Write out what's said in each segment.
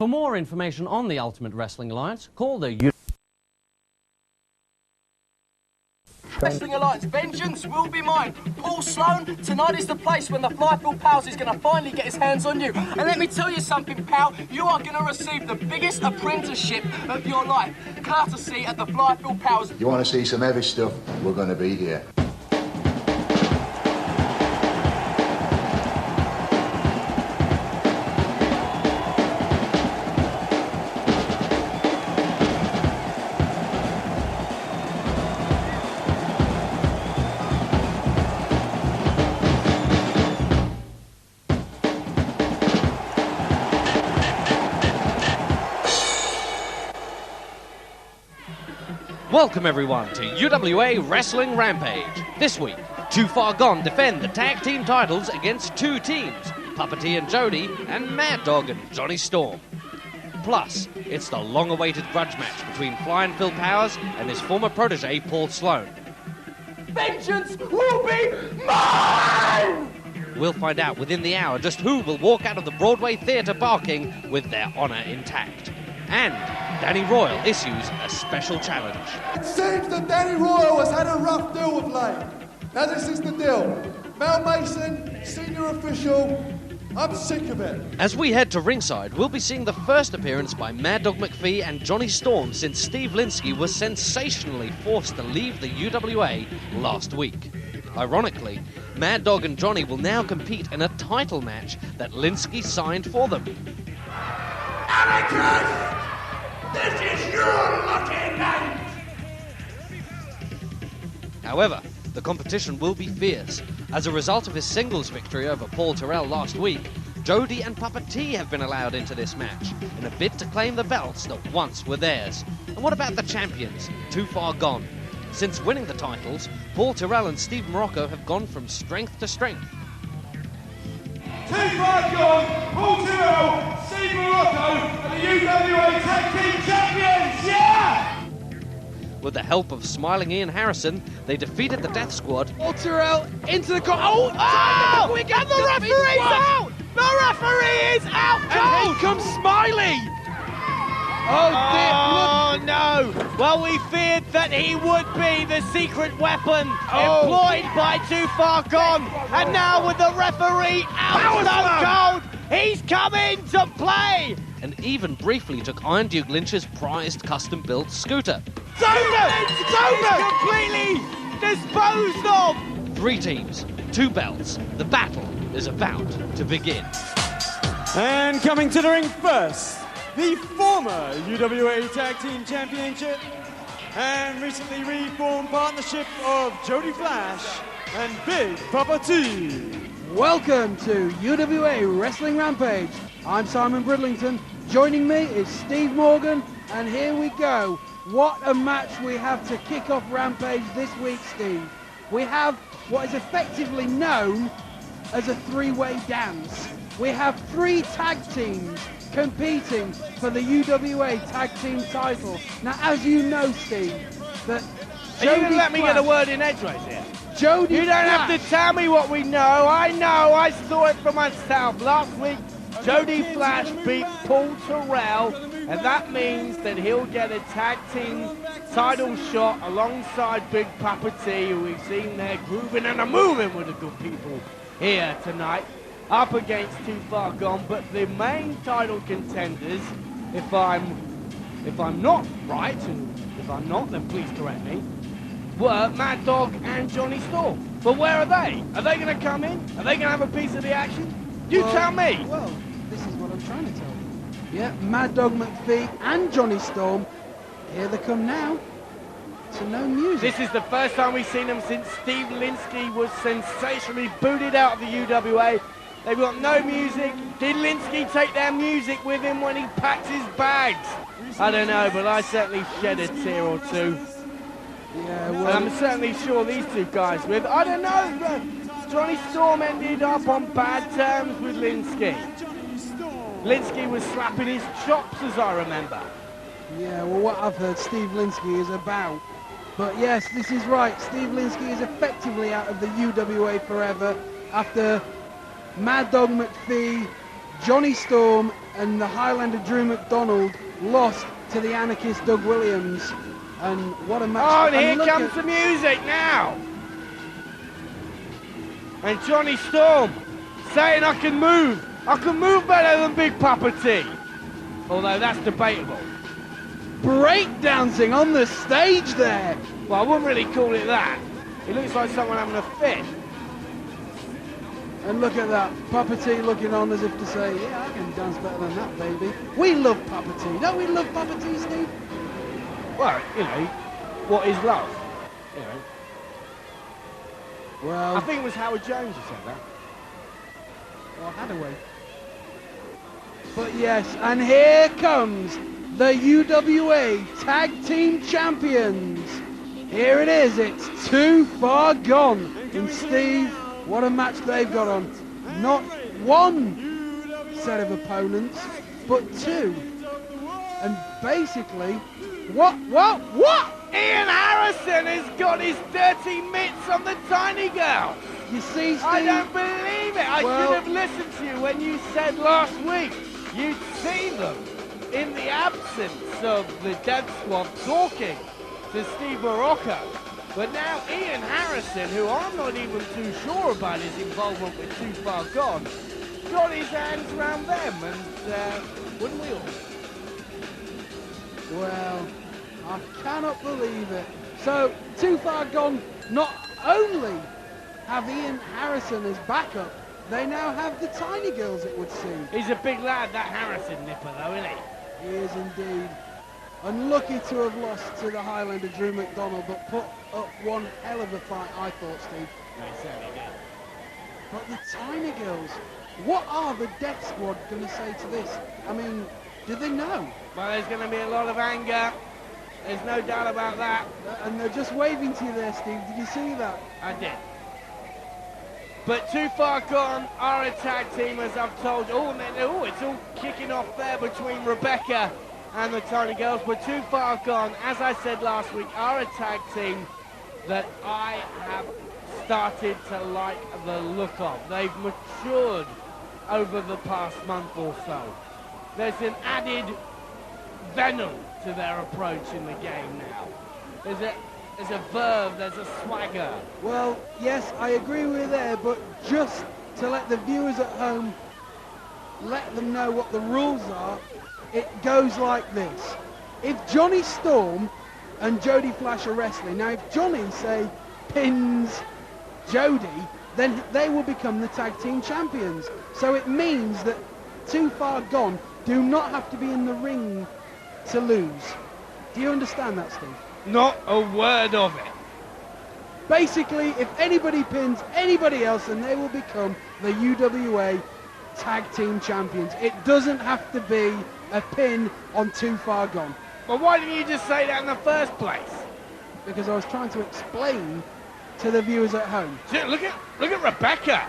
For more information on the Ultimate Wrestling Alliance, call the Wrestling Alliance, vengeance will be mine. Paul Sloane, tonight is the place when the Flyfield Pals is going to finally get his hands on you. And let me tell you something, pal, you are going to receive the biggest apprenticeship of your life, courtesy at the Flyfield Pals. You want to see some heavy stuff? We're going to be here. Welcome everyone to UWA Wrestling Rampage. This week, Too Far Gone defend the tag team titles against two teams, Puppeteer and Jody and Mad Dog and Jonny Storm. Plus, it's the long-awaited grudge match between Flying Phil Powers and his former protege Paul Sloane. Vengeance will be mine! We'll find out within the hour just who will walk out of the Broadway Theatre barking with their honour intact. And Danny Royal issues a special challenge. It seems that Danny Royal has had a rough deal with late. Now this is the deal. Mel Mason, senior official, I'm sick of it. As we head to ringside, we'll be seeing the first appearance by Mad Dog McPhie and Jonny Storm since Steve Linsky was sensationally forced to leave the UWA last week. Ironically, Mad Dog and Jonny will now compete in a title match that Linsky signed for them. Amicus! This is your lucky night! However, the competition will be fierce. As a result of his singles victory over Paul Terrell last week, Jody and Puppeteer have been allowed into this match in a bid to claim the belts that once were theirs. And what about the champions, Too Far Gone? Since winning the titles, Paul Terrell and Steve Morocco have gone from strength to strength. Too Far Gone, Paul Terrell, Steve Morocco, and the UWA Tag Team Champions, yeah! With the help of smiling Ian Harrison, they defeated the Death Squad. Paul Terrell into the corner. Oh! And the referee's out! The referee is out cold! And here comes Smiley! Oh dear! Oh no! Well, we feared that he would be the secret weapon employed by Too Far Gone, and now with the referee out so cold, he's coming to play! And even briefly took Iron Duke Lynch's prized custom-built scooter. It's over! Completely disposed of! 3 teams, 2 belts. The battle is about to begin. And coming to the ring first, the former UWA Tag Team Championship and recently reformed partnership of Jody Flash and Big Papa T. Welcome to UWA Wrestling Rampage. I'm Simon Bridlington. Joining me is Steve Morgan, and here we go. What a match we have to kick off Rampage this week, Steve. We have what is effectively known as a 3-way dance. We have 3 tag teams competing for the UWA Tag Team title. Now, as you know, Steve, that Are you going to let me get a word in edgeways here? Jody You don't have to tell me what we know. I know. I saw it for myself. Last week, Jody Flash beat Paul Terrell, and that means that he'll get a tag team title shot alongside Big Papa T, who we've seen there grooving and moving with the good people here tonight, up against Too Far Gone. But the main title contenders, if I'm not right, and if I'm not, then please correct me, were Mad Dog and Jonny Storm. But where are they? Are they going to come in? Are they going to have a piece of the action? You tell me. Well, this is what I'm trying to tell you. Yeah, Mad Dog McPhie and Jonny Storm. Here they come now. To no music. This is the first time we've seen them since Steve Linsky was sensationally booted out of the UWA. They've got no music. Did Linsky take their music with him when he packed his bags? I don't know, but I certainly shed a tear or two. Yeah, well, And I'm certainly sure these two guys with. I don't know. Jonny Storm ended up on bad terms with Linsky. Linsky was slapping his chops, as I remember. Yeah, well, what I've heard Steve Linsky is about. But yes, this is right. Steve Linsky is effectively out of the UWA forever after Mad Dog McPhie, Johnny Storm and the Highlander Drew McDonald lost to the anarchist Doug Williams. And what a match. Oh, and here comes the music now. And Johnny Storm saying I can move better than Big Papa T. Although that's debatable. Breakdancing on the stage there. Well, I wouldn't really call it that. It looks like someone having a fit. And look at that, Papa T looking on as if to say, yeah, I can dance better than that, baby. We love Papa T. Don't we love Papa T, Steve? Well, you know, what is love? You know. Well, I think it was Howard Jones who said that. Or Hadaway. But yes, and here comes the UWA Tag Team Champions. Here it is, it's Too Far Gone. And Steve, what a match they've got on. Not one set of opponents, but two. And basically, what? Ian Harrison has got his dirty mitts on the tiny girl. You see, Steve? I don't believe it. I should have listened to you when you said last week you'd seen them in the absence of the Death Squad talking to Steve Morocco. But now Ian Harrison, who I'm not even too sure about his involvement with Too Far Gone, got his hands around them, and wouldn't we all? Well, I cannot believe it. So, Too Far Gone not only have Ian Harrison as backup, they now have the Tiny Girls, it would seem. He's a big lad, that Harrison nipper, though, isn't he? He is indeed. Unlucky to have lost to the Highlander Drew McDonald, but put up one hell of a fight, I thought, Steve. No, he certainly did. But the Tiny Girls, what are the Death Squad going to say to this? I mean, do they know? Well, there's going to be a lot of anger. There's no doubt about that. And they're just waving to you there, Steve. Did you see that? I did. But Too Far Gone are a tag team, as I've told you. Oh, it's all kicking off there between Rebecca and the Tiny Girls. But Too Far Gone, as I said last week, are a tag team that I have started to like the look of. They've matured over the past month or so. There's an added venom to their approach in the game now. There's a verve, there's a swagger. Well, yes, I agree with you there, but just to let the viewers at home, let them know what the rules are, it goes like this. If Johnny Storm and Jody Flash are wrestling, now if Johnny, say, pins Jody, then they will become the tag team champions. So it means that Too Far Gone do not have to be in the ring to lose. Do you understand that, Steve? Not a word of it. Basically, if anybody pins anybody else, then they will become the UWA Tag Team Champions. It doesn't have to be a pin on Too Far Gone. Well, why didn't you just say that in the first place? Because I was trying to explain to the viewers at home. Look at Rebecca.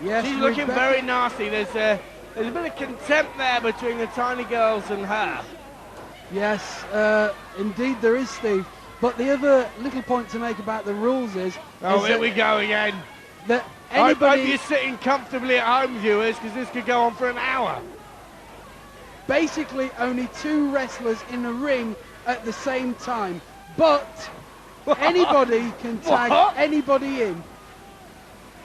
Yes, she's looking very nasty. There's a bit of contempt there between the Tiny Girls and her. Yes, indeed there is, Steve. But the other little point to make about the rules is... Oh, here we go again. That I hope you're sitting comfortably at home, viewers, because this could go on for an hour. Basically, only two wrestlers in a ring at the same time. But anybody can tag anybody in.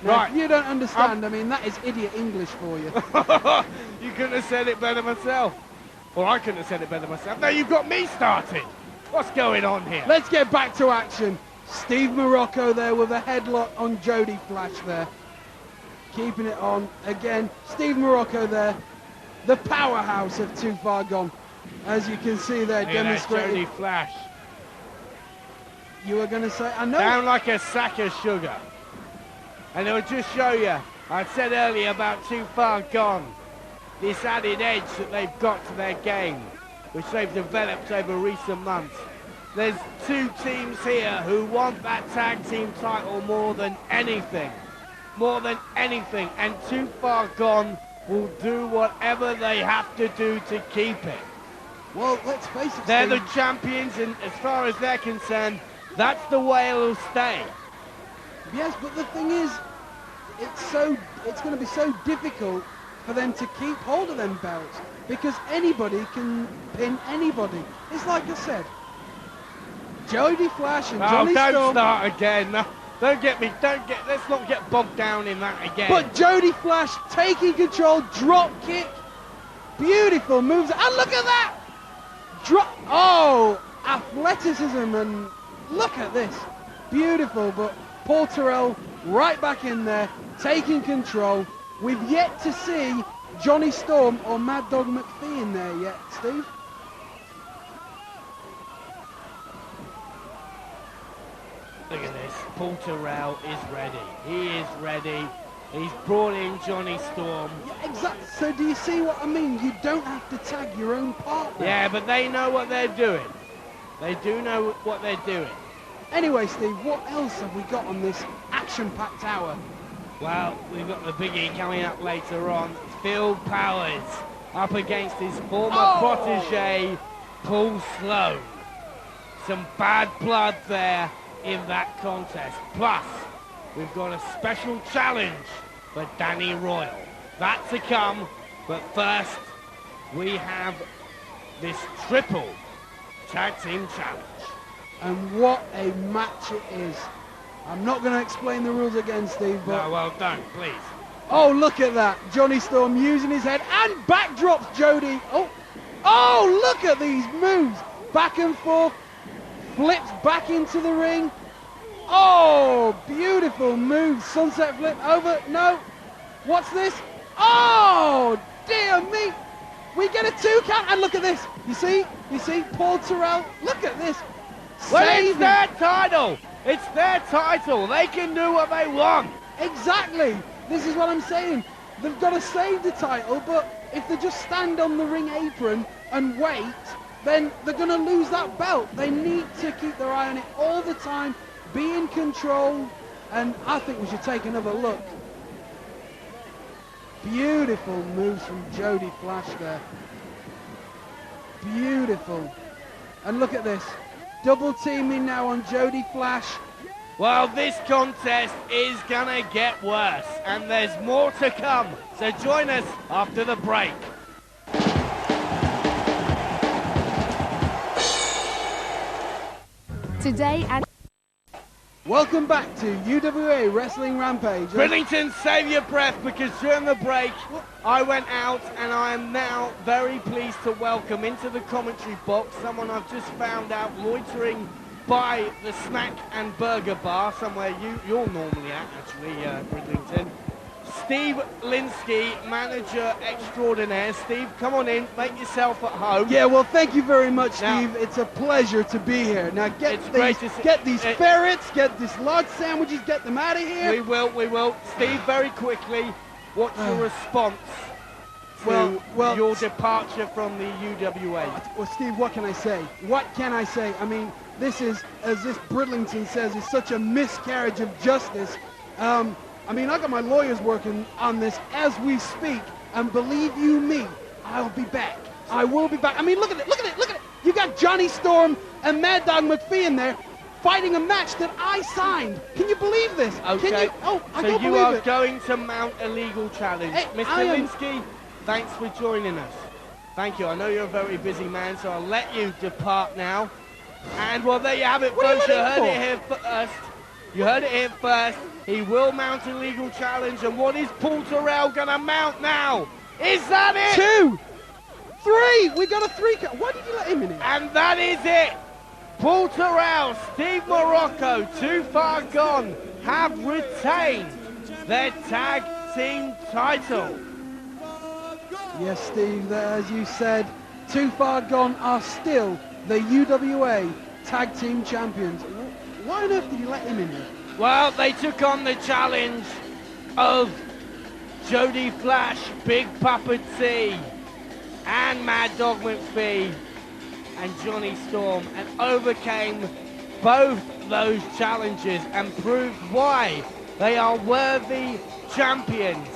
Now, Right. if you don't understand, I mean, that is idiot English for you. You couldn't have said it better myself. Or I couldn't have said it better myself. No, you've got me started. What's going on here? Let's get back to action. Steve Morocco there with a headlock on Jody Flash there. Keeping it on again. Steve Morocco there. The powerhouse of Too Far Gone. As you can see there, demonstrating. Jody Flash. You were going to say, I know. Down like a sack of sugar. And it will just show you, I said earlier about Too Far Gone, this added edge that they've got to their game, which they've developed over recent months. There's two teams here who want that tag team title more than anything. More than anything. And Too Far Gone will do whatever they have to do to keep it. Well, let's face it, they're Steve. the champions, and as far as they're concerned, that's the way it'll stay. Yes, but the thing is, it's going to be so difficult for them to keep hold of them belts, because anybody can pin anybody. It's like I said, Jody Flash and Jonny Storm. Don't start again. No, let's not get bogged down in that again. But Jody Flash taking control, drop kick, beautiful moves, and look at that! Athleticism, and look at this. Beautiful, but Paul Terrell right back in there, taking control. We've yet to see Jonny Storm or Mad Dog McPhie in there yet, Steve. Look at this. Paul Terrell is ready. He is ready. He's brought in Jonny Storm. Yeah, exactly. So do you see what I mean? You don't have to tag your own partner. Yeah, but they know what they're doing. They do know what they're doing. Anyway, Steve, what else have we got on this action-packed hour? Well, we've got the biggie coming up later on. Phil Powers up against his former protege, Paul Sloane. Some bad blood there in that contest. Plus, we've got a special challenge for Danny Royal. That to come, but first, we have this triple tag team challenge. And what a match it is. I'm not going to explain the rules again, Steve, but... No, well done, please. Oh, look at that. Jonny Storm using his head and backdrops Jody. Oh, look at these moves. Back and forth. Flips back into the ring. Oh, beautiful move. Sunset flip over. No. What's this? Oh, dear me. We get a 2 count. And look at this. You see, Paul Terrell. Look at this. Well, it's their title. It's their title. They can do what they want. Exactly. This is what I'm saying. They've got to save the title, but if they just stand on the ring apron and wait, then they're going to lose that belt. They need to keep their eye on it all the time, be in control, and I think we should take another look. Beautiful moves from Jody Flash there. Beautiful. And look at this. Double teaming now on Jody Flash. Well, this contest is gonna get worse, and there's more to come. So join us after the break. Today and welcome back to UWA Wrestling Rampage. Bridlington, save your breath, because during the break I went out, and I am now very pleased to welcome into the commentary box someone I've just found out loitering by the snack and burger bar, somewhere you're normally at, actually, Bridlington. Steve Linsky, manager extraordinaire. Steve, come on in, make yourself at home. Yeah, well, thank you very much, Steve. It's a pleasure to be here. Now, get these ferrets, get these large sandwiches, get them out of here. We will. Steve, very quickly, what's your response to your departure from the UWA? Well, Steve, what can I say? I mean, this is, as this Bridlington says, is such a miscarriage of justice. I mean, I got my lawyers working on this as we speak, and believe you me, I'll be back. I will be back. I mean, look at it. You got Jonny Storm and Mad Dog McPhie in there fighting a match that I signed. Can you believe this? Okay. Can you? Oh, I so can't you believe are it. going to mount a legal challenge. Hey, Mr. Linsky, thanks for joining us. Thank you. I know you're a very busy man, so I'll let you depart now. And well, there you have it, folks. You heard it here first. You heard it here first. He will mount a legal challenge. And what is Paul Terrell going to mount now? Is that it? 2, 3. We got a 3 count. Why did you let him in here? And that is it. Paul Terrell, Steve Morocco, Too Far Gone, have retained their tag team title. Yes, Steve, as you said, Too Far Gone are still the UWA tag team champions. Why on earth did you let him in here? Well, they took on the challenge of Jody Flash, Big Papa T, and Mad Dog McPhie, and Jonny Storm, and overcame both those challenges and proved why they are worthy champions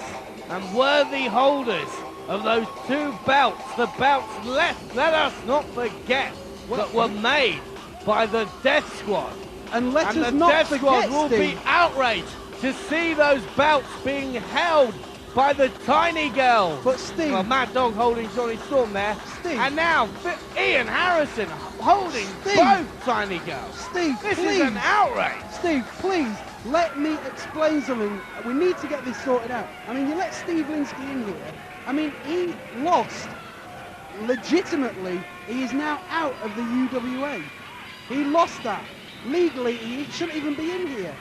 and worthy holders of those 2 belts. The belts, let us not forget, that were made by the Death Squad. And the Death Squad will be outraged to see those belts being held by the tiny girl. But Steve... Well, Mad Dog holding Johnny Storm there. Steve... And now Ian Harrison holding both tiny girls. Steve, this please. is an outrage. Steve, please, let me explain something. We need to get this sorted out. I mean, you let Steve Linsky in here. I mean, he lost. Legitimately, he is now out of the UWA. He lost that. Legally, he shouldn't even be in here.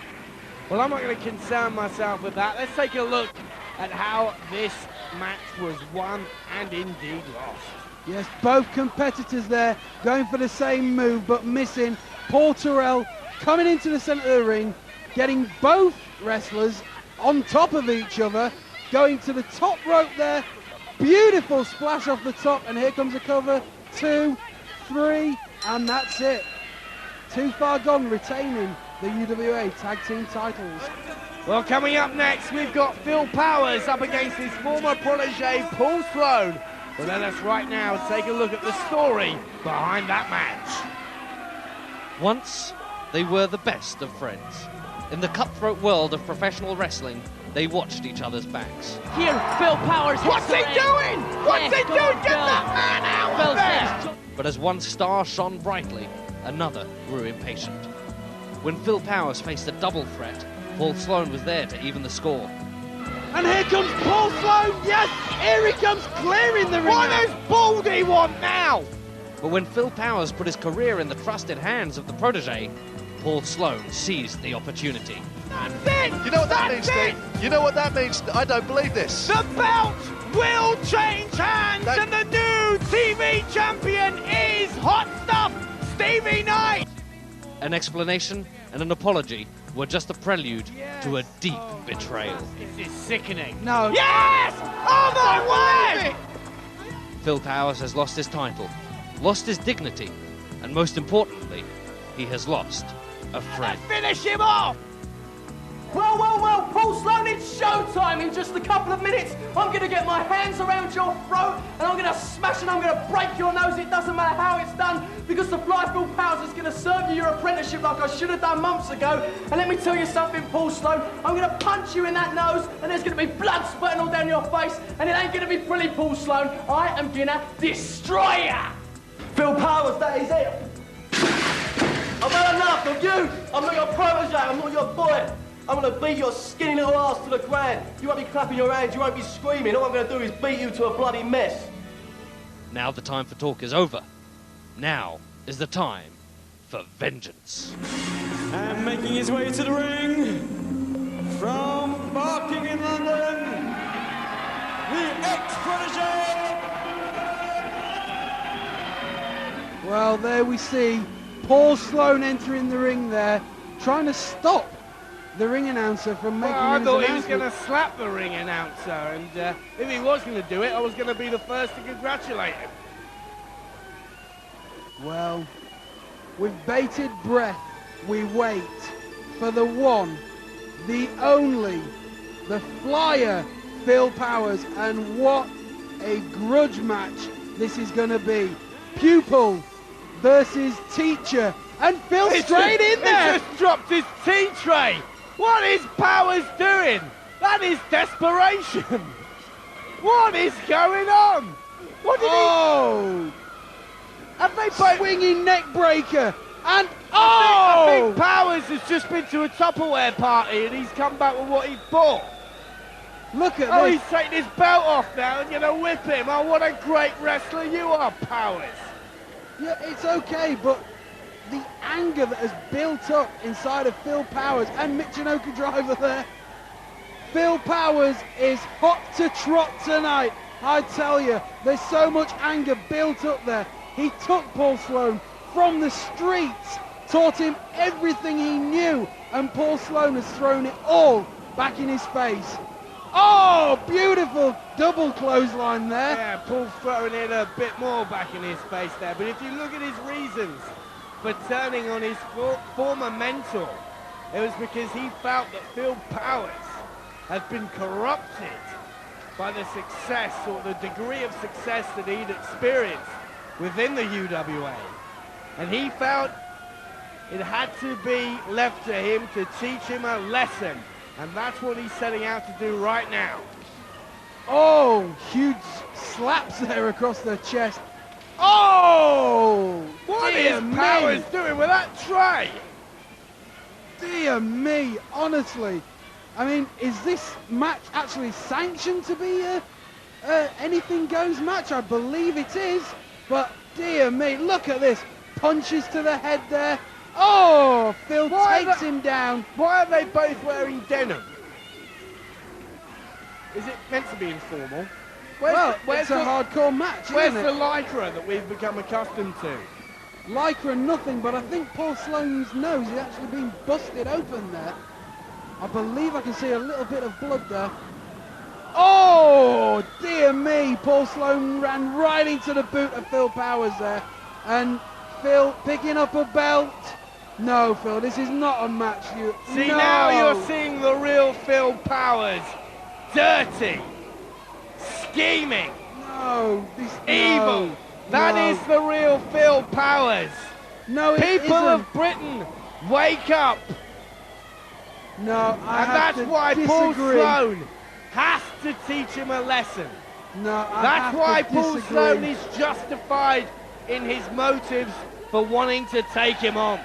Well, I'm not going to concern myself with that. Let's take a look at how this match was won and indeed lost. Yes, both competitors there going for the same move but missing. Paul Terrell coming into the centre of the ring, getting both wrestlers on top of each other, going to the top rope there. Beautiful splash off the top, and here comes a cover. 2, 3, and that's it. Too Far Gone retaining the UWA Tag Team titles. Well, coming up next, we've got Phil Powers up against his former protege, Paul Sloane. Well, let us right now take a look at the story behind that match. Once, they were the best of friends. In the cutthroat world of professional wrestling, they watched each other's backs. Here, Phil Powers. What's he doing? What's he doing? Get that man out of there! But as one star shone brightly, another grew impatient. When Phil Powers faced a double threat, Paul Sloane was there to even the score. And here comes Paul Sloane. Yes, here he comes clearing the ring. What does Baldy want now? But when Phil Powers put his career in the trusted hands of the protege, Paul Sloane seized the opportunity. That's it! You know what that means, Steve? You know what that means? I don't believe this. The belt will change hands, and the new TV champion is Hot Stuff Stevie Knight. An explanation and an apology were just a prelude to a deep betrayal. This is sickening. No. Yes! Oh my word! Phil Powers has lost his title, lost his dignity, and most importantly, he has lost a friend. Finish him off! Well, Paul Sloane, it's showtime in just a couple of minutes. I'm going to get my hands around your throat and I'm going to smash and I'm going to break your nose. It doesn't matter how it's done because the Fly Phil Powers is going to serve you your apprenticeship like I should have done months ago. And let me tell you something, Paul Sloane, I'm going to punch you in that nose and there's going to be blood spurting all down your face and it ain't going to be pretty, Paul Sloane. I am going to destroy you. Phil Powers, that is it. I've had enough of you. I'm not your protege, I'm not your boy. I'm going to beat your skinny little ass to the ground. You won't be clapping your hands, you won't be screaming. All I'm going to do is beat you to a bloody mess. Now the time for talk is over. Now is the time for vengeance. And making his way to the ring, from Barking in London, the ex-protege. Well, there we see Paul Sloane entering the ring there, trying to stop the ring announcer from making I his thought he was announcement. going to slap the ring announcer, and if he was going to do it, I was going to be the first to congratulate him. Well, with bated breath, we wait for the one, the only, the flyer, Phil Powers, and what a grudge match this is going to be. Pupil versus teacher, and Phil straight in there. He just dropped his tea tray. What is Powers doing? That is desperation. What is going on? What did he? Have they both... Swinging neck breaker, and I think Powers has just been to a Tupperware party and he's come back with what he bought. Look at this. He's taking his belt off now and gonna whip him. Oh, what a great wrestler you are, Powers. Yeah, it's okay, but the anger that has built up inside of Phil Powers and Michinoku Driver there. Phil Powers is hot to trot tonight. I tell you, there's so much anger built up there. He took Paul Sloane from the streets, taught him everything he knew, and Paul Sloane has thrown it all back in his face. Oh, beautiful double clothesline there. Yeah, Paul's throwing in a bit more back in his face there, but if you look at his reasons for turning on his former mentor, it was because he felt that Phil Powers had been corrupted by the success or the degree of success that he'd experienced within the UWA. And he felt it had to be left to him to teach him a lesson. And that's what he's setting out to do right now. Oh, huge slaps there across the chest. Oh! What dear is me. Powers doing with that tray? Dear me, honestly. I mean, is this match actually sanctioned to be a anything goes match? I believe it is, but dear me, look at this. Punches to the head there. Oh, Phil takes him down. Why are they both wearing denim? Is it meant to be informal? It's a hardcore match, Where's isn't the it? lycra that we've become accustomed to? Lycra nothing, but I think Paul Sloane's nose is actually being busted open there. I believe I can see a little bit of blood there. Oh, dear me. Paul Sloane ran right into the boot of Phil Powers there. And Phil picking up a belt. No, Phil, this is not a match. Now you're seeing the real Phil Powers. Dirty. Scheming. No. Evil. That is the real Phil Powers. No, it People isn't. of Britain, wake up. No, that's why Paul Sloane has to teach him a lesson. No, that's why Paul Sloane is justified in his motives for wanting to take him on.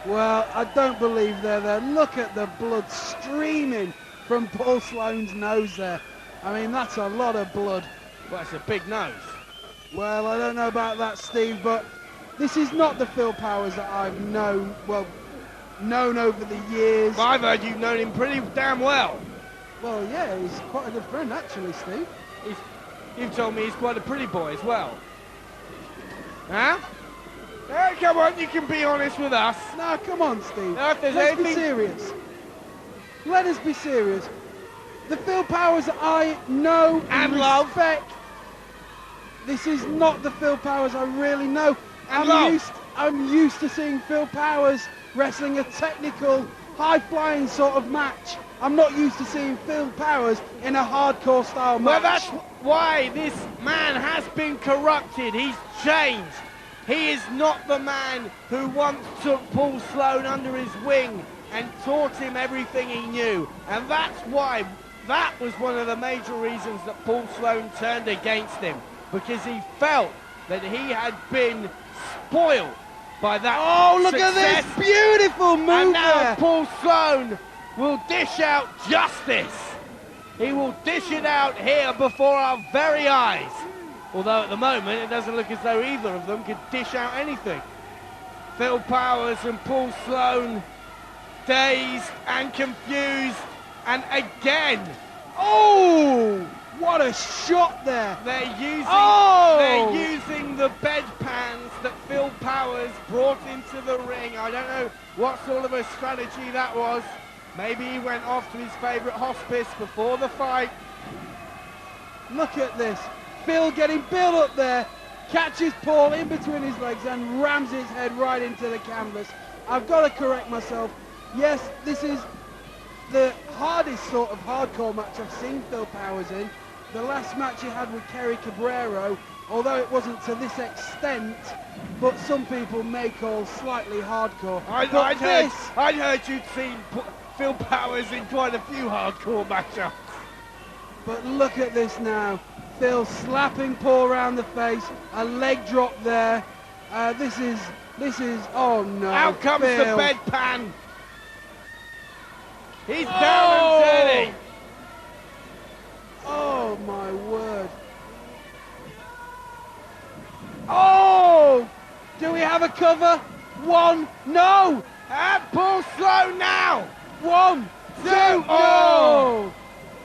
Well, I don't believe they're there. Look at the blood streaming from Paul Sloane's nose there. I mean, that's a lot of blood. Well, it's a big nose. Well, I don't know about that, Steve, but this is not the Phil Powers that I've known over the years. Well, I've heard you've known him pretty damn well. Well, yeah, he's quite a good friend, actually, Steve. You've told me he's quite a pretty boy as well. Huh? Come on, you can be honest with us. No, come on, Steve. Now, if there's Let's anything... be serious. Let us be serious. The Phil Powers that I know and respect, this is not the Phil Powers I really know. I'm used to seeing Phil Powers wrestling a technical, high-flying sort of match. I'm not used to seeing Phil Powers in a hardcore style match. Well, that's why this man has been corrupted. He's changed. He is not the man who once took Paul Sloane under his wing and taught him everything he knew. And that's why, that was one of the major reasons that Paul Sloane turned against him. Because he felt that he had been spoiled by that Look at this beautiful move and now there. Paul Sloane will dish out justice. He will dish it out here before our very eyes. Although at the moment it doesn't look as though either of them could dish out anything. Phil Powers and Paul Sloane, dazed and confused, and again. Oh! What a shot there! They're using the bedpans that Phil Powers brought into the ring. I don't know what sort of a strategy that was. Maybe he went off to his favourite hospice before the fight. Look at this. Phil getting built up there, catches Paul in between his legs and rams his head right into the canvas. I've got to correct myself. Yes, this is the hardest sort of hardcore match I've seen Phil Powers in. The last match he had with Kerry Cabrero, although it wasn't to this extent, but some people may call slightly hardcore. I'd heard you'd seen Phil Powers in quite a few hardcore matchups. But look at this now. Phil slapping Paul around the face, a leg drop there. This is, oh no. Out comes Phil. the bedpan. He's down and dirty. Oh my word. Oh! Do we have a cover? One, no! And Paul Sloane now! 1, 2, no!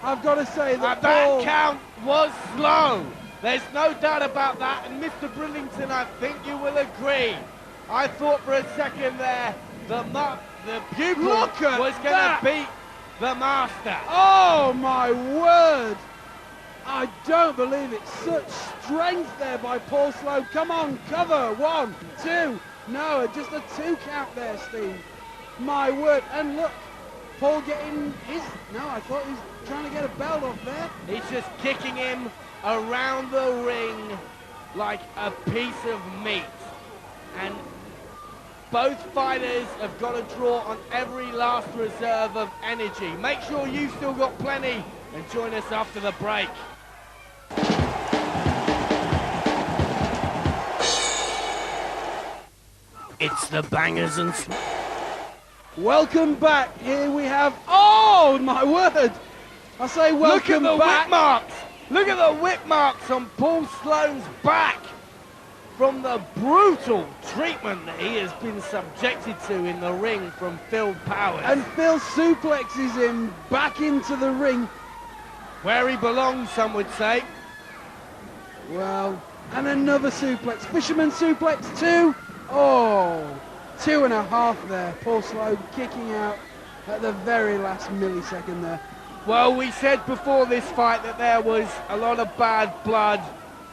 I've got to say that that count was slow. There's no doubt about that, and Mr. Bridlington, I think you will agree. I thought for a second there the pupil was going to beat the master. Oh my word! I don't believe it. Such strength there by Paul Sloane. Come on, cover. 1, 2. No, just a 2 count there, Steve. My word. And look, Paul getting his... No, I thought he was trying to get a belt off there. He's just kicking him around the ring like a piece of meat. And both fighters have got to draw on every last reserve of energy. Make sure you've still got plenty and join us after the break. It's the bangers and... Welcome back. Here we have... Oh, my word! I say welcome back. Look at the whip marks! Look at the whip marks on Paul Sloane's back from the brutal treatment that he has been subjected to in the ring from Phil Powers. And Phil suplexes him back into the ring. Where he belongs, some would say. Well, and another suplex. Fisherman suplex 2. Oh, 2.5 there. Paul Sloane kicking out at the very last millisecond there. Well, we said before this fight that there was a lot of bad blood.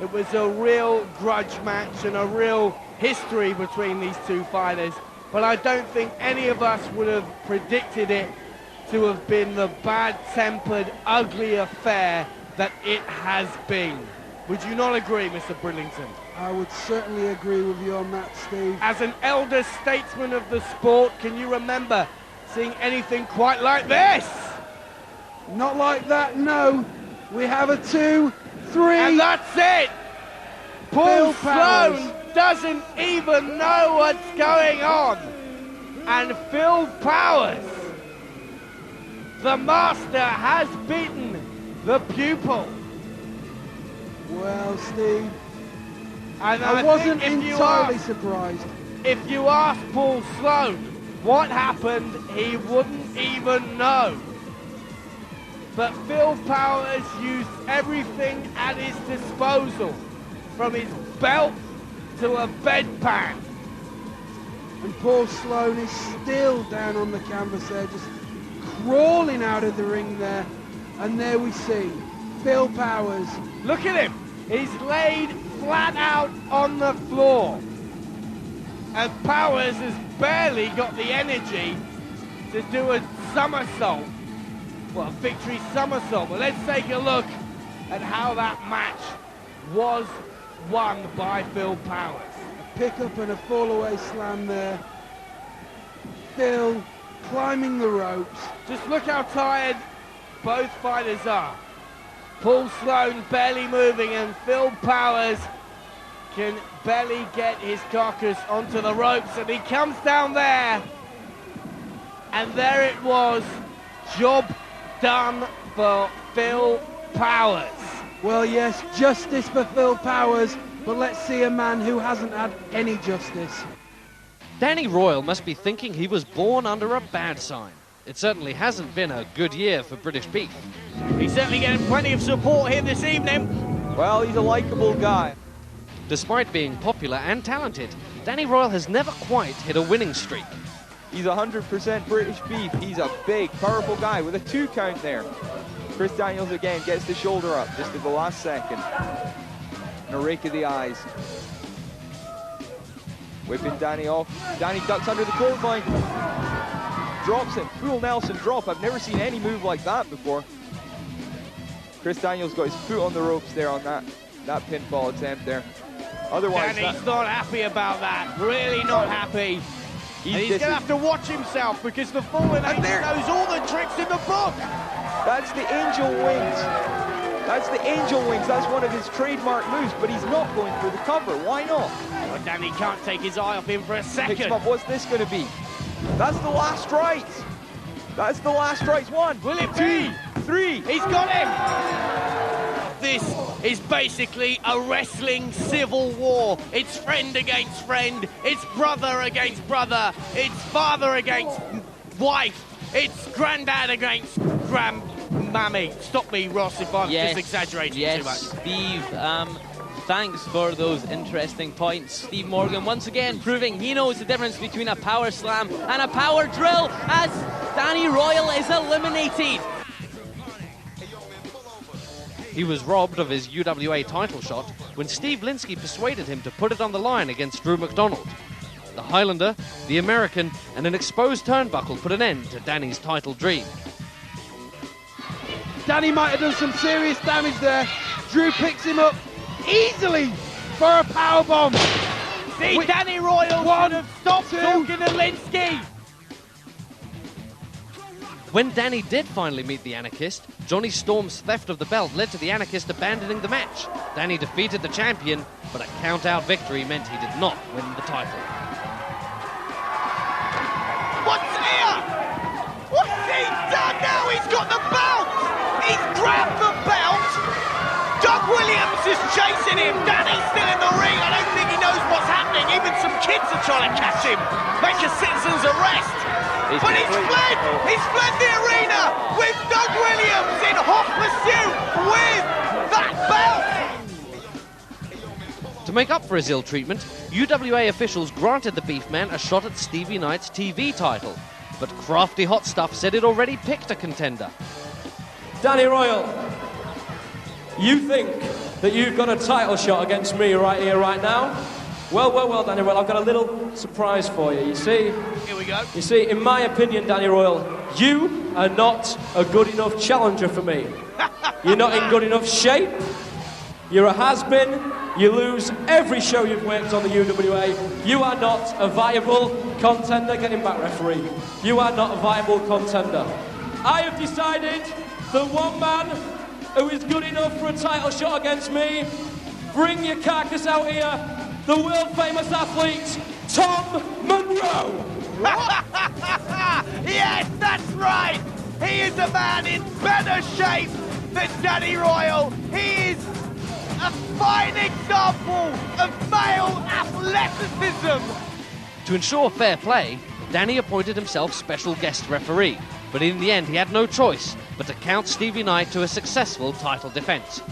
It was a real grudge match and a real history between these two fighters. But I don't think any of us would have predicted it to have been the bad-tempered, ugly affair that it has been. Would you not agree, Mr. Bridlington? I would certainly agree with you on that, Steve. As an elder statesman of the sport, can you remember seeing anything quite like this? Not like that, no. We have a 2, 3. And that's it! Paul Sloane doesn't even know what's going on. And Phil Powers, the master, has beaten the pupil. Well, Steve, and I wasn't entirely surprised. If you ask Paul Sloane what happened, he wouldn't even know. But Phil Powers used everything at his disposal, from his belt to a bedpan. And Paul Sloane is still down on the canvas there, just crawling out of the ring there. And there we see Phil Powers. Look at him. He's laid flat out on the floor. And Powers has barely got the energy to do a somersault. Well, a victory somersault. Well, let's take a look at how that match was won by Phil Powers. A pick-up and a fall-away slam there. Phil climbing the ropes. Just look how tired both fighters are. Paul Sloane barely moving, and Phil Powers can barely get his carcass onto the ropes, and he comes down there, and there it was. Job done for Phil Powers. Well, yes, justice for Phil Powers, but let's see a man who hasn't had any justice. Danny Royal must be thinking he was born under a bad sign. It certainly hasn't been a good year for British beef. He's certainly getting plenty of support here this evening. Well, he's a likeable guy. Despite being popular and talented, Danny Royal has never quite hit a winning streak. He's 100% British beef. He's a big, powerful guy with a 2 count there. Chris Daniels again gets the shoulder up just at the last second. And a rake of the eyes. Whipping Danny off. Danny ducks under the clothesline. Drops him. Full Nelson drop. I've never seen any move like that before. Chris Daniels got his foot on the ropes there on that pinfall attempt there. Otherwise, Danny's not happy about that. Really not happy. And he's going to have to watch himself because the Fallen Angel knows all the tricks in the book. That's the angel wings. That's the angel wings. That's one of his trademark moves, but he's not going for the cover. Why not? Well, Danny can't take his eye off him for a second. Picks him up. What's this going to be? That's the last strike. That's the last strike. 1, will it be? 2, 3. He's got him. This is basically a wrestling civil war. It's friend against friend. It's brother against brother. It's father against wife. It's granddad against grandmammy. Stop me, Ross, if I'm just exaggerating too much. Steve, thanks for those interesting points. Steve Morgan once again proving he knows the difference between a power slam and a power drill as Danny Royal is eliminated. He was robbed of his UWA title shot when Steve Linsky persuaded him to put it on the line against Drew McDonald. The Highlander, the American, and an exposed turnbuckle put an end to Danny's title dream. Danny might have done some serious damage there. Drew picks him up easily for a powerbomb. See, Danny Royal should have stopped talking to Linsky. When Danny did finally meet the Anarchist, Johnny Storm's theft of the belt led to the Anarchist abandoning the match. Danny defeated the champion, but a count-out victory meant he did not win the title. here? What's he done now? He's got the belt! He's grabbed the belt! Doug Williams is chasing him. Danny's still in the ring. I don't think he knows what's happening. Even some kids are trying to catch him. Make a citizen's arrest. But he's fled! He's fled the arena with Doug Williams in hot pursuit with that belt! To make up for his ill treatment, UWA officials granted the Beefman a shot at Stevie Knight's TV title, but crafty Hot Stuff said it already picked a contender. Danny Royal, you think that you've got a title shot against me right here, right now? Well, Danny Royal, I've got a little surprise for you. You see? Here we go. You see, in my opinion, Danny Royal, you are not a good enough challenger for me. You're not in good enough shape. You're a has-been. You lose every show you've worked on the UWA. You are not a viable contender. Get him back, referee. You are not a viable contender. I have decided the one man who is good enough for a title shot against me, bring your carcass out here, the world-famous athlete, Tom Monroe. Yes, that's right. He is a man in better shape than Danny Royal. He is a fine example of male athleticism. To ensure fair play, Danny appointed himself special guest referee, but in the end he had no choice but to count Stevie Knight to a successful title defense.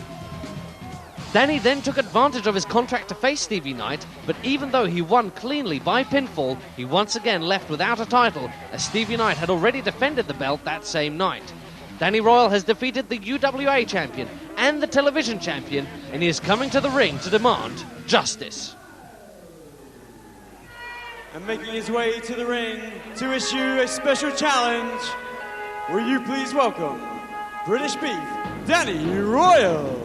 Danny then took advantage of his contract to face Stevie Knight, but even though he won cleanly by pinfall, he once again left without a title, as Stevie Knight had already defended the belt that same night. Danny Royal has defeated the UWA champion and the television champion, and he is coming to the ring to demand justice. And making his way to the ring to issue a special challenge, will you please welcome British Beef, Danny Royal.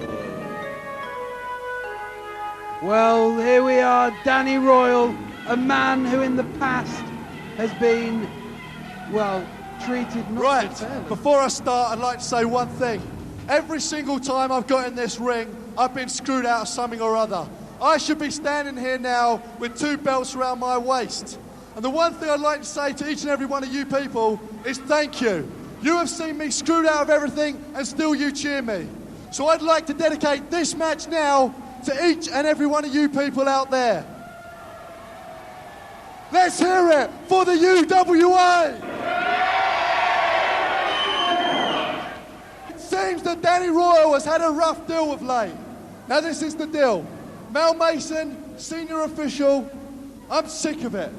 Well, here we are, Danny Royal, a man who in the past has been, well, treated not so fairly. Before I start, I'd like to say one thing. Every single time I've got in this ring, I've been screwed out of something or other. I should be standing here now with 2 belts around my waist. And the one thing I'd like to say to each and every one of you people is thank you. You have seen me screwed out of everything and still you cheer me. So I'd like to dedicate this match now to each and every one of you people out there. Let's hear it for the UWA! It seems that Danny Royal has had a rough deal with late. Now this is the deal. Mel Mason, senior official, I'm sick of it.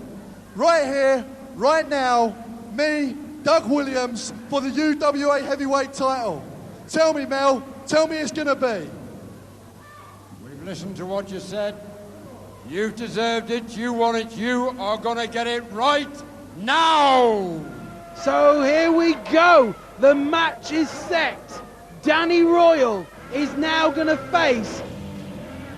Right here, right now, me, Doug Williams, for the UWA heavyweight title. Tell me, Mel, tell me it's gonna be. We've listened to what you said. You deserved it, you want it, you are gonna get it right now! So here we go. The match is set. Danny Royal is now going to face.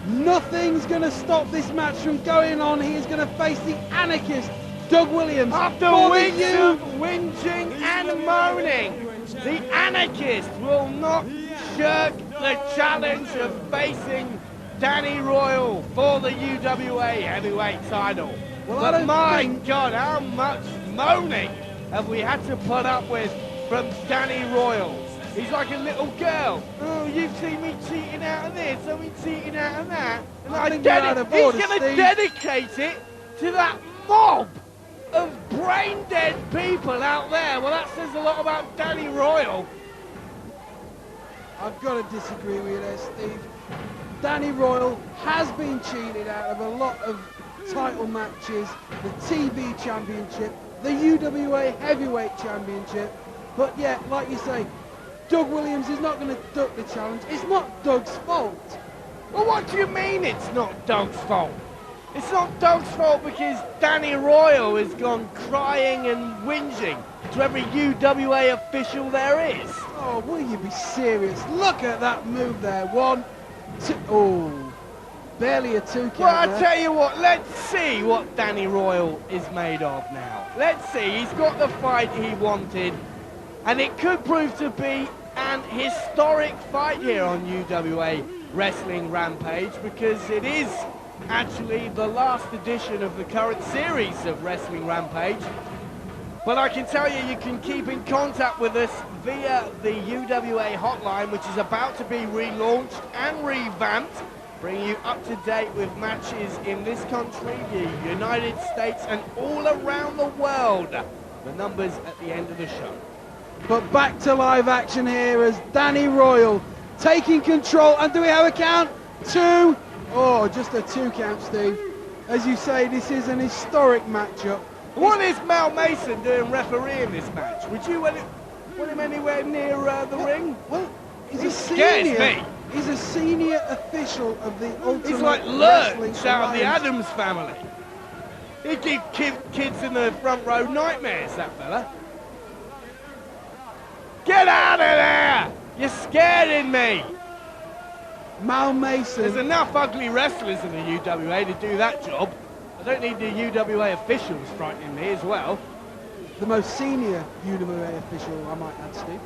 Nothing's going to stop this match from going on. He is going to face the anarchist, Doug Williams. After weeks of whinging and moaning, the anarchist will not shirk the challenge of facing Danny Royal for the UWA heavyweight title. Well, but my God, how much moaning have we had to put up with from Danny Royal? He's like a little girl. Oh, you've seen me cheating out of this, I've been cheating out of that. And he's going to dedicate it to that mob of brain-dead people out there. Well, that says a lot about Danny Royal. I've got to disagree with you there, Steve. Danny Royal has been cheated out of a lot of title matches, the TV Championship, the UWA Heavyweight Championship, but yet, like you say, Doug Williams is not going to duck the challenge. It's not Doug's fault. Well, what do you mean it's not Doug's fault? It's not Doug's fault because Danny Royal has gone crying and whinging to every UWA official there is. Oh, will you be serious? Look at that move there. 1, 2, oh, barely a 2 count. Well, I tell you what, let's see what Danny Royal is made of now. Let's see, he's got the fight he wanted, and it could prove to be an historic fight here on UWA Wrestling Rampage, because it is actually the last edition of the current series of Wrestling Rampage. But I can tell you, you can keep in contact with us via the UWA hotline, which is about to be relaunched and revamped, bringing you up to date with matches in this country, the United States, and all around the world. The numbers at the end of the show. But back to live action here as Danny Royal taking control. And do we have a count? 2. Oh, just a 2 count, Steve. As you say, this is an historic matchup. What is Mal Mason doing refereeing this match? Would you want him anywhere near the ring? Well, he's a scares senior. me. He's a senior official of the Ultimate He's like Wrestling Lurch out of the Alliance. Addams Family. He gives kids in the front row nightmares, that fella. Get out of there! You're scaring me! Mal Mason. There's enough ugly wrestlers in the UWA to do that job. I don't need the UWA officials frightening me as well. The most senior UWA official, I might add, Steve.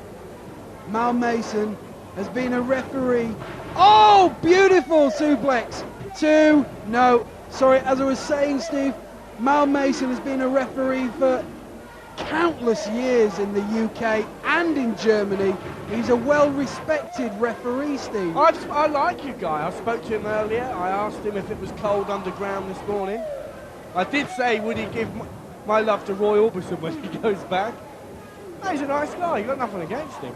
Mal Mason has been a referee. Oh, beautiful suplex. 2. No, sorry, as I was saying, Steve, Mal Mason has been a referee for countless years in the UK and in Germany. He's a well-respected referee, Steve. I like you, guy. I spoke to him earlier. I asked him if it was cold underground this morning. I did say, would he give my love to Roy Orbison when he goes back? No, he's a nice guy. You've got nothing against him.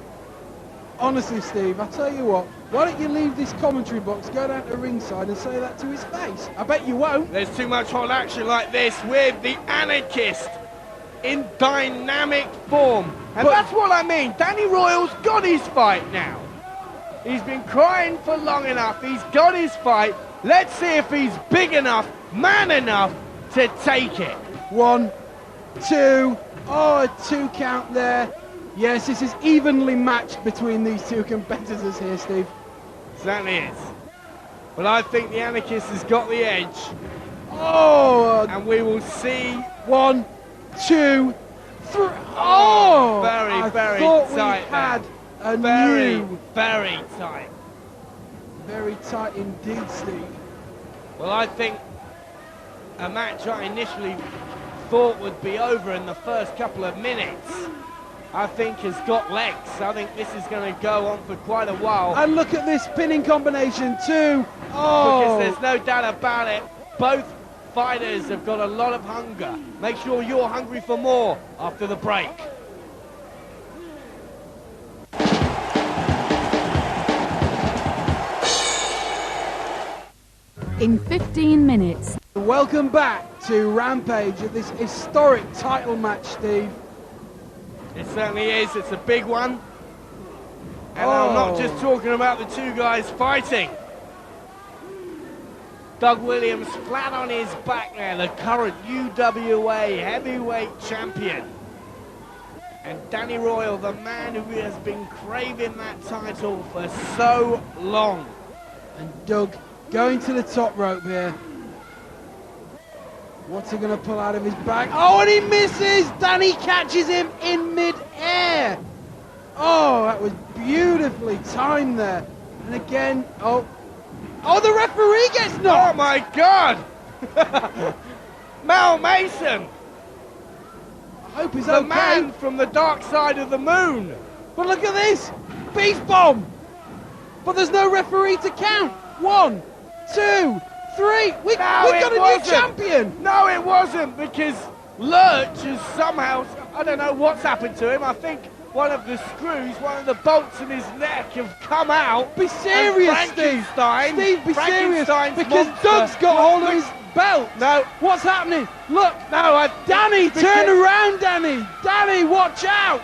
Honestly, Steve, I tell you what, why don't you leave this commentary box, go down to ringside and say that to his face? I bet you won't. There's too much hot action like this with the Anarchist in dynamic form. And that's what I mean. Danny Royal's got his fight now. He's been crying for long enough. He's got his fight. Let's see if he's big enough, man enough to take it. 1, 2, oh, a 2 count there. Yes, this is evenly matched between these two competitors here, Steve. Certainly is. But I think the Anarchist has got the edge. Oh! And we will see. 1, 2, 3. Oh! Very, very thought tight. We had a very, new. very tight. Very tight indeed, Steve. Well, I think a match I initially thought would be over in the first couple of minutes, I think has got legs. I think this is going to go on for quite a while. And look at this pinning combination, 2. Oh! Because there's no doubt about it, both fighters have got a lot of hunger. Make sure you're hungry for more after the break. In 15 minutes. Welcome back to Rampage at this historic title match, Steve. It certainly is. It's a big one. And I'm not just talking about the two guys fighting. Doug Williams flat on his back there, the current UWA heavyweight champion. And Danny Royal, the man who has been craving that title for so long. And Doug going to the top rope here. What's he going to pull out of his bag? Oh, and he misses! Danny catches him in mid-air. Oh, that was beautifully timed there. And again, oh, the referee gets knocked! Oh my God! Mal Mason! I hope he's the okay. Man from the dark side of the moon! But look at this! Beast bomb! But there's no referee to count! 1, 2, 3! We've got a new champion! No, it wasn't, because Lurch has somehow, I don't know what's happened to him, I think one of the screws, one of the bolts in his neck have come out. Be serious, Steve! Steve, be serious, because Doug's got hold of his belt! No. What's happening? Look! No, Danny, turn around, Danny! Danny, watch out!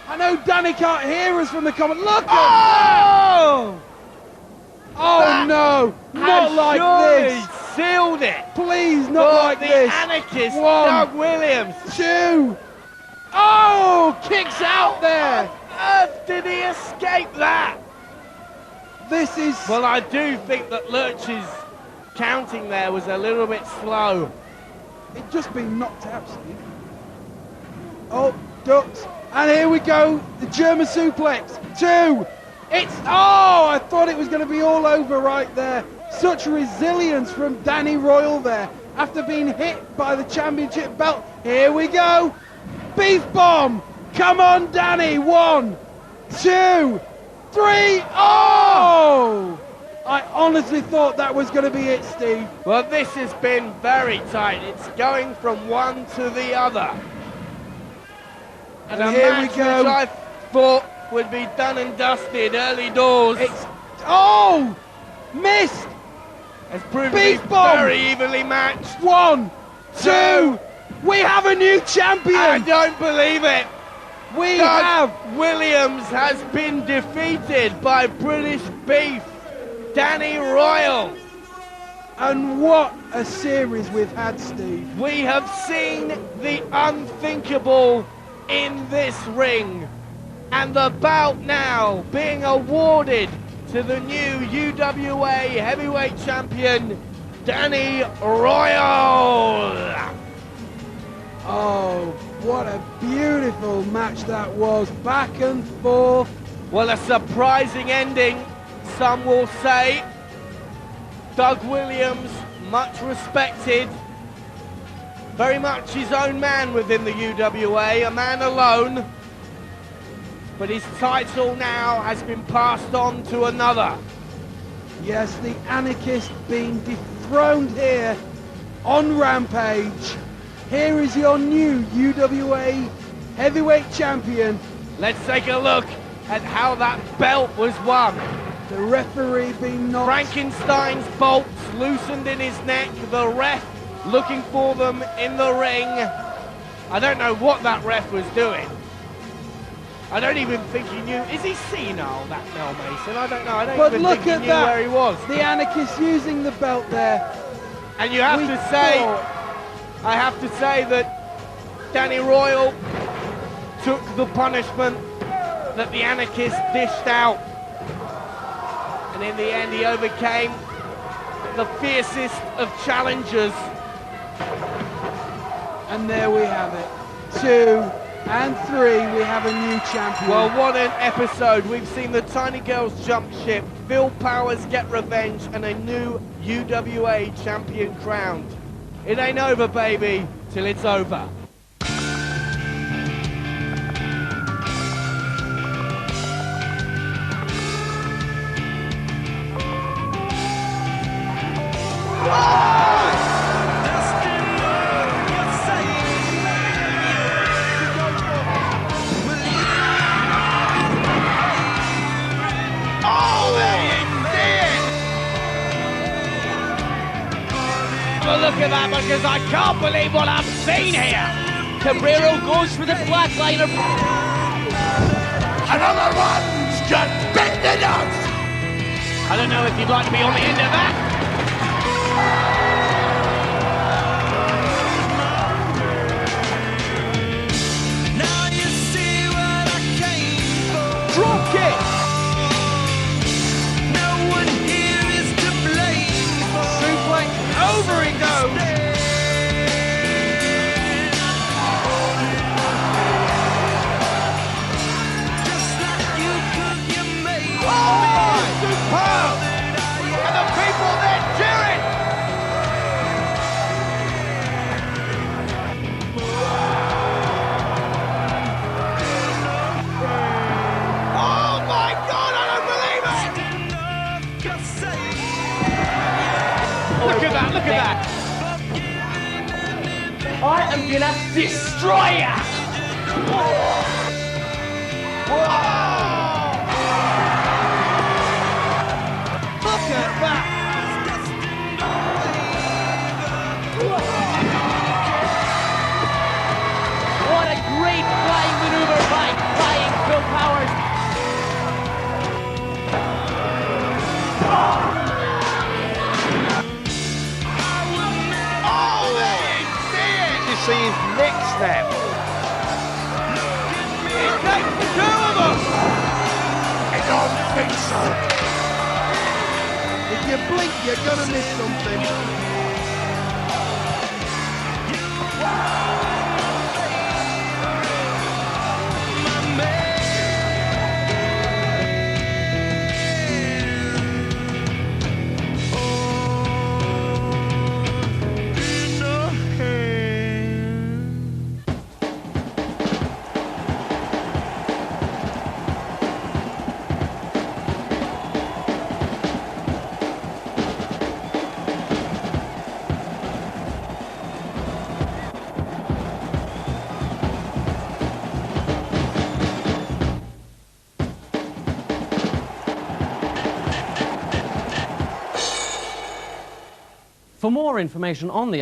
I know Danny can't hear us from the comment. Look at Oh no! Not like this! Sealed it! Please, not like this! The Anarchist, 1, Doug Williams! 2! Oh! Kicks out there! How on earth did he escape that? This is... Well, I do think that Lurch's counting there was a little bit slow. He'd just been knocked out, Steve. Oh, ducks. And here we go, the German suplex. 2. It's... Oh, I thought it was going to be all over right there. Such resilience from Danny Royal there after being hit by the championship belt. Here we go. Beef bomb. Come on, Danny. 1, 2, 3. Oh! I honestly thought that was going to be it, Steve. Well, this has been very tight. It's going from one to the other. And a here match we go. which I thought would be done and dusted early doors. Oh! Missed! Has proven Beef to be bomb. very evenly matched. 1, 2. We have a new champion. I don't believe it. We Doug have. Williams has been defeated by British Beef, Danny Royal. And what a series we've had, Steve. We have seen the unthinkable in this ring. And the bout now being awarded to the new UWA heavyweight champion, Danny Royal. Oh, what a beautiful match that was. Back and forth. Well, a surprising ending, some will say. Doug Williams, much respected. Very much his own man within the UWA, a man alone. But his title now has been passed on to another. Yes, the Anarchist being dethroned here on Rampage. Here is your new UWA heavyweight champion. Let's take a look at how that belt was won. The referee being knocked. Frankenstein's bolts loosened in his neck. The ref looking for them in the ring. I don't know what that ref was doing. I don't even think he knew. Is he senile, that Mel Mason? I don't know. I don't But even look think he at knew that. where he was. The Anarchist using the belt there. And you have to say, I have to say that Danny Royal took the punishment that the Anarchist dished out. And in the end, he overcame the fiercest of challengers. And there we have it. 2 and 3, we have a new champion. Well, what an episode. We've seen the Tiny Girls jump ship, Phil Powers get revenge, and a new UWA champion crowned. It ain't over, baby, till it's over. Look at that, because I can't believe what I've seen here. Cabrero goes for the flatliner. Another one's just bent enough. I don't know if you'd like to be on the end of that. Now you see what I came for. Drop kick. No one here is to blame for. Suplex. Over he goes. Just like you could, you made Oh, superb. And the people there cheering. Oh my God, I don't believe it. Look at that, look at that. I am gonna destroy ya! Look at that. What a great flying maneuver by flying Phil Powers. You see his neck snap. He takes the two of them. I don't think so. If you blink, you're gonna miss something. Oh, For more information on the